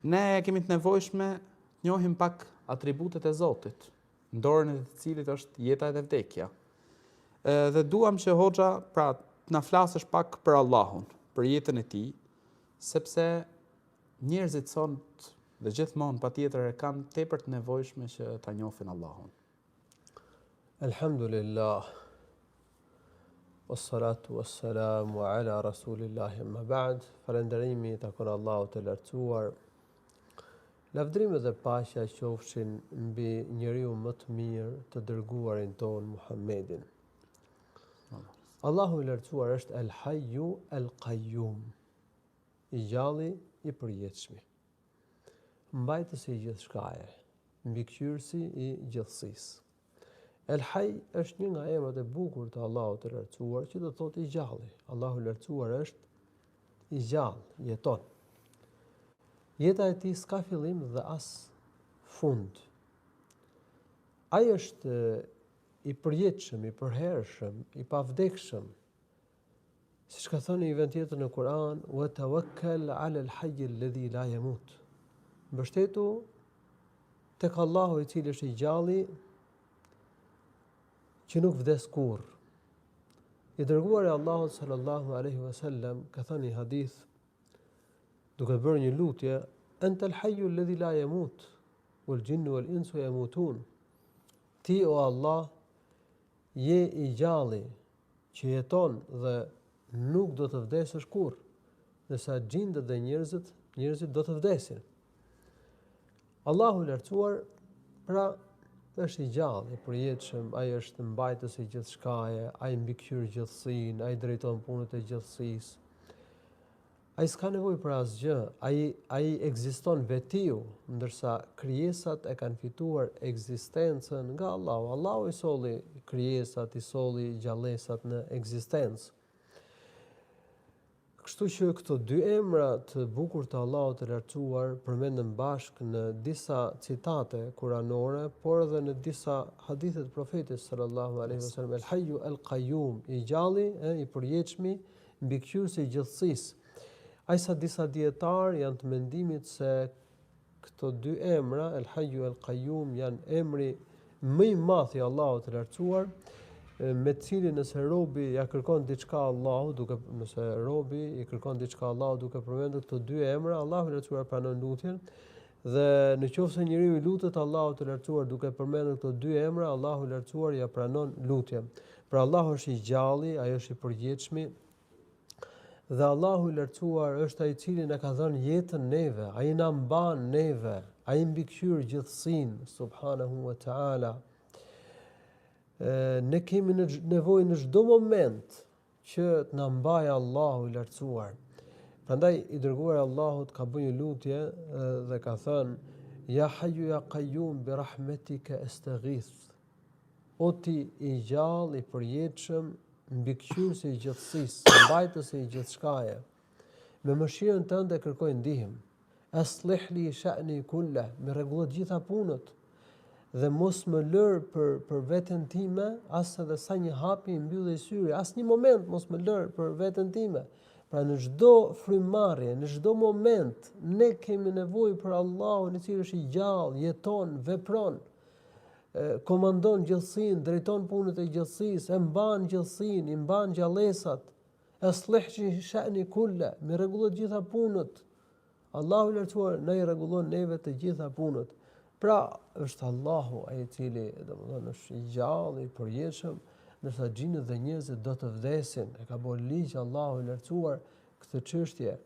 Ne kemi të nevojshme të njohim pak atributet e Zotit, në dorën e të cilit është jeta dhe vdekja. Dhe duam që Hoxha pra të na flasësh pak për Allahun, për jetën e tij, sepse njerëzit sot dhe gjithmonë patjetër e kanë tepër të nevojshme që ta njohin Allahun. Alhamdulillah. Wassalatu wassalamu ala rasulillahi amma ba'd. Falënderimi takon Allahut të lartësuar. Lavdrimet dhe paqja qofshin mbi njeriu më të mirë, të dërguarin ton Muhammedin. Allahu i lartësuar është El Hayyu El Qayyum, i gjalli i përjetshmi, mbajtësi i gjithçkaje, mbikëqyrësi i gjithësisë. El Hayy është një nga emrat e bukur të Allahut të lartësuar, që do thotë i gjalli. Allahu i lartësuar është i gjallë, jeton. Jeta e tij s'ka fillim dhe as fund. Ai është i përjetshëm, i përhershëm, i pavdekshëm. Siç ka thënë një vend tjetër në Kur'an, "Wa tawakkal 'ala al-hayy alladhi la yamut." Mbështetu tek Allahu i cili është i gjalli, që nuk vdes kurrë. I dërguari i Allahut sallallahu alaihi wasallam ka thënë një hadith, duke bërë një lutje, "Anta al-hayyu alladhi la yamut, wal-jinnu wal-insu yamutun." Ti o Allah je i gjalli që jeton dhe nuk do të vdesësh kurrë, ndërsa gjindët dhe njerëzit do të vdesin. Allahu i lartësuar pra është i gjallë, i përjetshëm, ai është mbajtësi i gjithçkaje, ai mbikëqyr gjithësinë, ai drejton punët e gjithësisë. Ai s'ka nevojë për asgjë, ai ekziston vetiu, ndërsa krijesat e kanë fituar ekzistencën nga Allahu. Allahu i solli krijesat, i solli gjallësat në ekzistencë. Kështu që këto dy emra të bukur të Allahut të lartësuar përmenden bashkë në disa citate kuranore, por edhe në disa hadithe të profetit sallallahu alaihi wasallam. El Hayyu El Qayyum, i gjalli, i përjetshmi, mbikëqyrësi i gjithësisë. Ajsa disa dietar janë të mendimit se këto dy emra, El Hayyu El Qayyum, janë emri më i madh i Allahut të lartësuar, me të cilin nëse robi ja kërkon diçka Allahut, nëse robi i kërkon diçka Allahut duke përmendur këto dy emra, Allahu i lartësuar pranon lutjen, dhe nëse njeriu i lutet Allahut të lartësuar duke përmendur këto dy emra, Allahu i lartësuar ja pranon lutjen. Pra Allahu është i gjalli, ai është i përjetshmi, dhe Allahu i lartësuar është ai i cili na ka dhënë jetën neve, ai na mban neve, ai mbikëqyr gjithësinë, subhanahu wa ta'ala. Ne kemi nevojë në çdo moment që të na mbajë Allahu i lartësuar. Prandaj i dërguari Allahut ka bërë një lutje dhe ka thënë: "Ya Hayyu ya Qayyum bi rahmatika astaghith." O ti i gjallë, i përjetshëm, mbikëqyrësi i gjithësisë, mbajtësi i gjithçkaje, me mëshirën tënde kërkoj ndihmë. Aslih li sha'ni kullah, me rregullo të gjitha punët, dhe mos më lër për veten time, as edhe sa një hapi mbyllë syri, as një moment mos më lër për veten time. Pra në çdo frymëmarrje, në çdo moment, ne kemi nevojë për Allahun i cili është i gjallë, jeton, vepron, komandon gjithësinë, drejton punët e gjithësisë, e mban gjithësinë, i mban gjallësat. Aslih li sha'ni kullah, me rregullon të gjitha punët. Allahu i lartësuar na i rregullon neve të gjitha punët. Pra, është Allahu ai i cili, domethënë, është i gjallë, i përjetshëm, ndërsa gjinët dhe njerëzit do të vdesin. E ka bërë ligj Allahu i lartësuar këtë çështje.